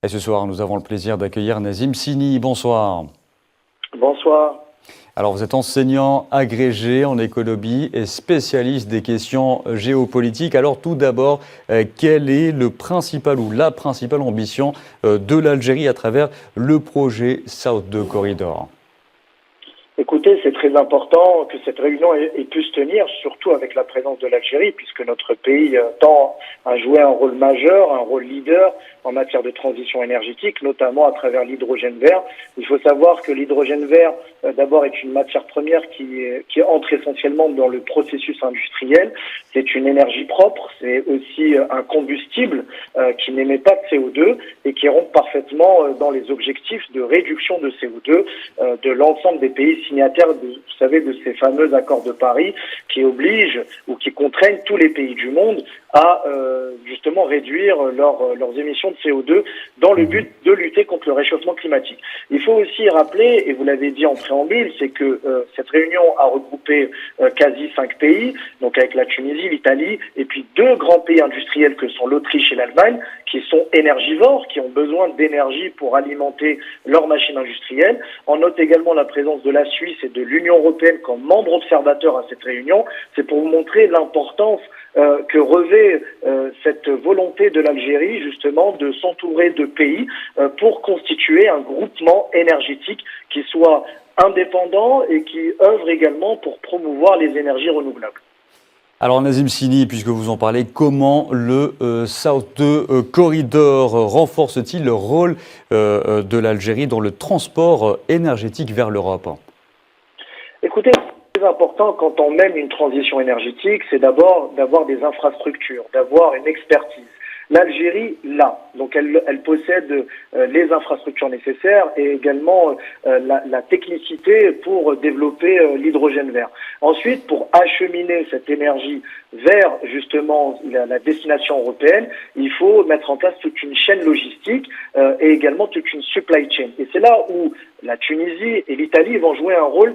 Et ce soir, nous avons le plaisir d'accueillir Nazim Sini. Bonsoir. Bonsoir. Alors, vous êtes enseignant agrégé en économie et spécialiste des questions géopolitiques. Alors, tout d'abord, quel est le principal ou la principale ambition de l'Algérie à travers le projet South 2 Corridor ? Écoutez, c'est très important que cette réunion ait pu se tenir, surtout avec la présence de l'Algérie, puisque notre pays tend à jouer un rôle majeur, un rôle leader en matière de transition énergétique, notamment à travers l'hydrogène vert. Il faut savoir que l'hydrogène vert, d'abord, est une matière première qui entre essentiellement dans le processus industriel. C'est une énergie propre, c'est aussi un combustible qui n'émet pas de CO2 et qui rentre parfaitement dans les objectifs de réduction de CO2 de l'ensemble des pays signataires, vous savez, de ces fameux accords de Paris qui obligent ou qui contraignent tous les pays du monde à justement réduire leurs émissions de CO2 dans le but de lutter contre le réchauffement climatique. Il faut aussi rappeler, et vous l'avez dit en préambule, c'est que cette réunion a regroupé quasi 5 pays, donc avec la Tunisie, l'Italie, et puis 2 grands pays industriels que sont l'Autriche et l'Allemagne, qui sont énergivores, qui ont besoin d'énergie pour alimenter leurs machines industrielles. On note également la présence de la Suisse et de l'Union européenne comme membres observateurs à cette réunion. C'est pour vous montrer l'importance que revêt cette volonté de l'Algérie, justement, de s'entourer de pays pour constituer un groupement énergétique qui soit indépendant et qui œuvre également pour promouvoir les énergies renouvelables. Alors Nazim Sini, puisque vous en parlez, comment le South 2 Corridor renforce-t-il le rôle de l'Algérie dans le transport énergétique vers l'Europe ? Écoutez, ce qui est important quand on mène une transition énergétique, c'est d'abord d'avoir des infrastructures, d'avoir une expertise. L'Algérie l'a, donc elle possède les infrastructures nécessaires et également la technicité pour développer l'hydrogène vert. Ensuite, pour acheminer cette énergie vers justement la destination européenne, il faut mettre en place toute une chaîne logistique et également toute une supply chain. Et c'est là où la Tunisie et l'Italie vont jouer un rôle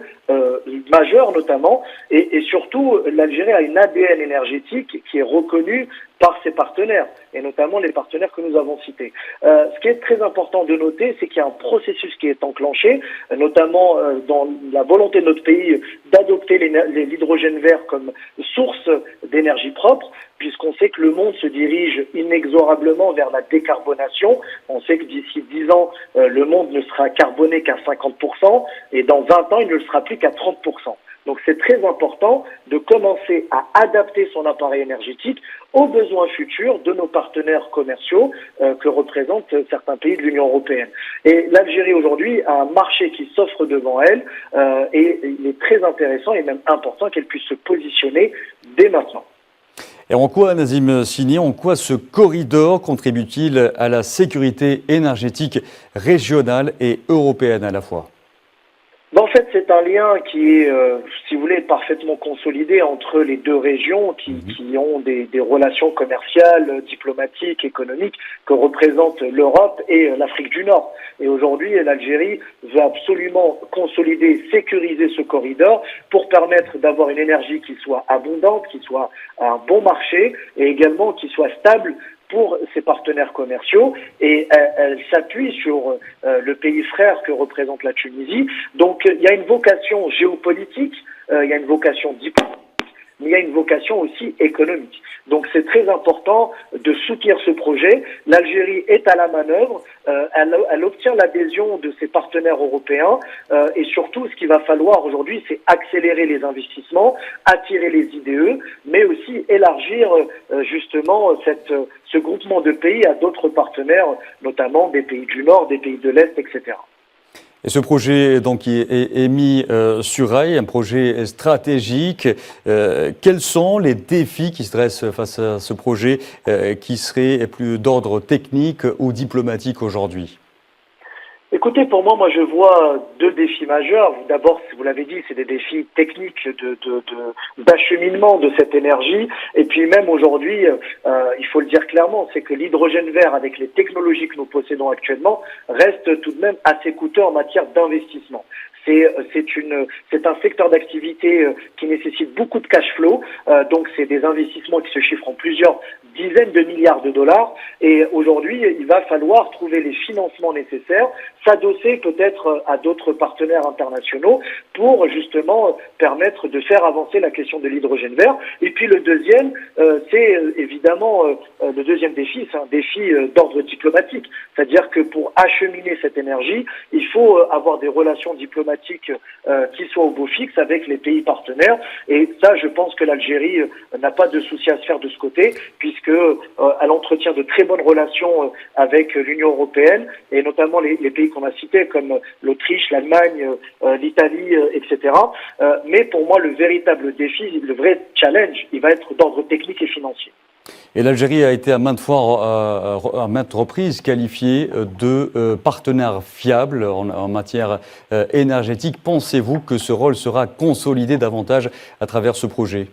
majeur notamment, et surtout l'Algérie a une ADN énergétique qui est reconnue par ses partenaires, et notamment les partenaires que nous avons cités. Ce qui est très important de noter, c'est qu'il y a un processus qui est enclenché, notamment dans la volonté de notre pays d'adopter l'hydrogène vert comme source d'énergie propre, puisqu'on sait que le monde se dirige inexorablement vers la décarbonation. On sait que d'ici 10 ans, le monde ne sera carboné qu'à 50%, et dans 20 ans, il ne le sera plus qu'à 30%. Donc c'est très important de commencer à adapter son appareil énergétique aux besoins futurs de nos partenaires commerciaux que représentent certains pays de l'Union européenne. Et l'Algérie aujourd'hui a un marché qui s'offre devant elle et il est très intéressant et même important qu'elle puisse se positionner dès maintenant. Et en quoi, Nazim Sini, en quoi ce corridor contribue-t-il à la sécurité énergétique régionale et européenne à la fois ? En fait, c'est un lien qui est, si vous voulez, parfaitement consolidé entre les deux régions qui ont des relations commerciales, diplomatiques, économiques que représentent l'Europe et l'Afrique du Nord. Et aujourd'hui, l'Algérie veut absolument consolider, sécuriser ce corridor pour permettre d'avoir une énergie qui soit abondante, qui soit à un bon marché et également qui soit stable pour ses partenaires commerciaux, et elle s'appuie sur le pays frère que représente la Tunisie. Donc il y a une vocation géopolitique, il y a une vocation diplomatique, mais il y a une vocation aussi économique. Donc c'est très important de soutenir ce projet. L'Algérie est à la manœuvre, elle obtient l'adhésion de ses partenaires européens et surtout ce qu'il va falloir aujourd'hui, c'est accélérer les investissements, attirer les IDE, mais aussi élargir justement ce groupement de pays à d'autres partenaires, notamment des pays du Nord, des pays de l'Est, etc. Et ce projet donc, est mis sur rail, un projet stratégique. Quels sont les défis qui se dressent face à ce projet qui serait plus d'ordre technique ou diplomatique aujourd'hui ? Écoutez, pour moi, je vois 2 défis majeurs. D'abord, vous l'avez dit, c'est des défis techniques d'acheminement de cette énergie. Et puis même aujourd'hui, il faut le dire clairement, c'est que l'hydrogène vert, avec les technologies que nous possédons actuellement, reste tout de même assez coûteux en matière d'investissement. C'est un secteur d'activité qui nécessite beaucoup de cash flow. Donc c'est des investissements qui se chiffrent en plusieurs dizaines de milliards de dollars. Et aujourd'hui, il va falloir trouver les financements nécessaires, s'adosser peut-être à d'autres partenaires internationaux pour justement permettre de faire avancer la question de l'hydrogène vert. Et puis le deuxième, c'est évidemment le deuxième défi, c'est un défi d'ordre diplomatique. C'est-à-dire que pour acheminer cette énergie, il faut avoir des relations diplomatiques qui soient au beau fixe avec les pays partenaires. Et ça, je pense que l'Algérie n'a pas de souci à se faire de ce côté, puisque elle entretient de très bonnes relations avec l'Union européenne, et notamment les pays qu'on a cités, comme l'Autriche, l'Allemagne, l'Italie, etc. Mais pour moi, le véritable défi, le vrai challenge, il va être d'ordre technique et financier. Et l'Algérie a été à maintes reprises qualifiée de partenaire fiable en matière énergétique. Pensez-vous que ce rôle sera consolidé davantage à travers ce projet ?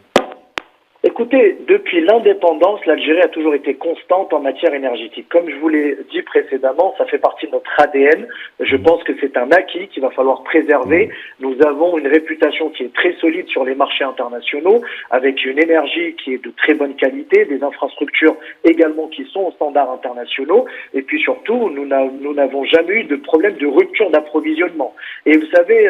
Écoutez, depuis l'indépendance, l'Algérie a toujours été constante en matière énergétique. Comme je vous l'ai dit précédemment, ça fait partie de notre ADN. Je pense que c'est un acquis qu'il va falloir préserver. Nous avons une réputation qui est très solide sur les marchés internationaux, avec une énergie qui est de très bonne qualité, des infrastructures également qui sont aux standards internationaux. Et puis surtout, nous n'avons jamais eu de problème de rupture d'approvisionnement. Et vous savez,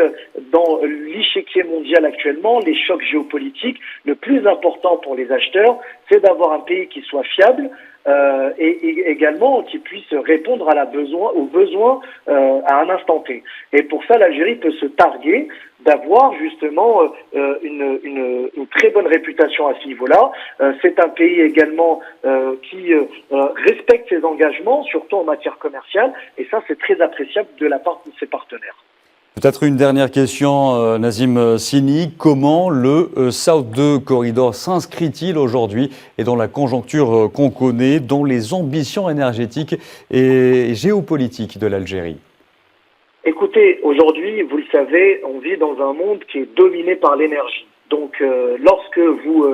dans l'échiquier mondial actuellement, les chocs géopolitiques, le plus important pour les acheteurs, c'est d'avoir un pays qui soit fiable et également qui puisse répondre aux besoins à un instant T. Et pour ça, l'Algérie peut se targuer d'avoir justement une très bonne réputation à ce niveau-là. C'est un pays également qui respecte ses engagements, surtout en matière commerciale, et ça c'est très appréciable de la part de ses partenaires. Peut-être une dernière question, Nazim Sini. Comment le South 2 Corridor s'inscrit-il aujourd'hui et dans la conjoncture qu'on connaît, dans les ambitions énergétiques et géopolitiques de l'Algérie ? Écoutez, aujourd'hui, vous le savez, on vit dans un monde qui est dominé par l'énergie. Donc, lorsque vous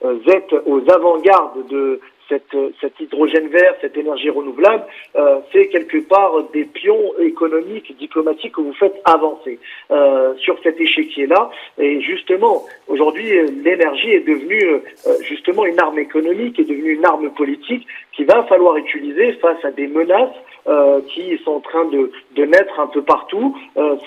êtes aux avant-gardes de cet hydrogène vert, cette énergie renouvelable, c'est quelque part des pions économiques, diplomatiques que vous faites avancer sur cet échiquier-là. Et justement, aujourd'hui, l'énergie est devenue justement une arme économique, est devenue une arme politique qu'il va falloir utiliser face à des menaces qui sont en train de naître un peu partout.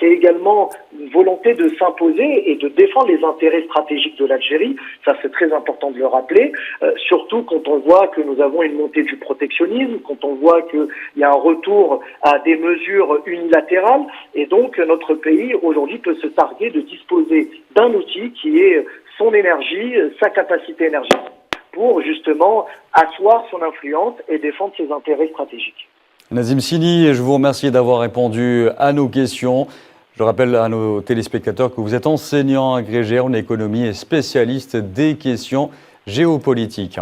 C'est également une volonté de s'imposer et de défendre les intérêts stratégiques de l'Algérie. Ça, c'est très important de le rappeler, surtout quand on voit que nous avons une montée du protectionnisme, quand on voit qu'il y a un retour à des mesures unilatérales. Et donc, notre pays, aujourd'hui, peut se targuer de disposer d'un outil qui est son énergie, sa capacité énergétique, pour justement asseoir son influence et défendre ses intérêts stratégiques. Nazim Sini, je vous remercie d'avoir répondu à nos questions. Je rappelle à nos téléspectateurs que vous êtes enseignant agrégé en économie et spécialiste des questions géopolitiques.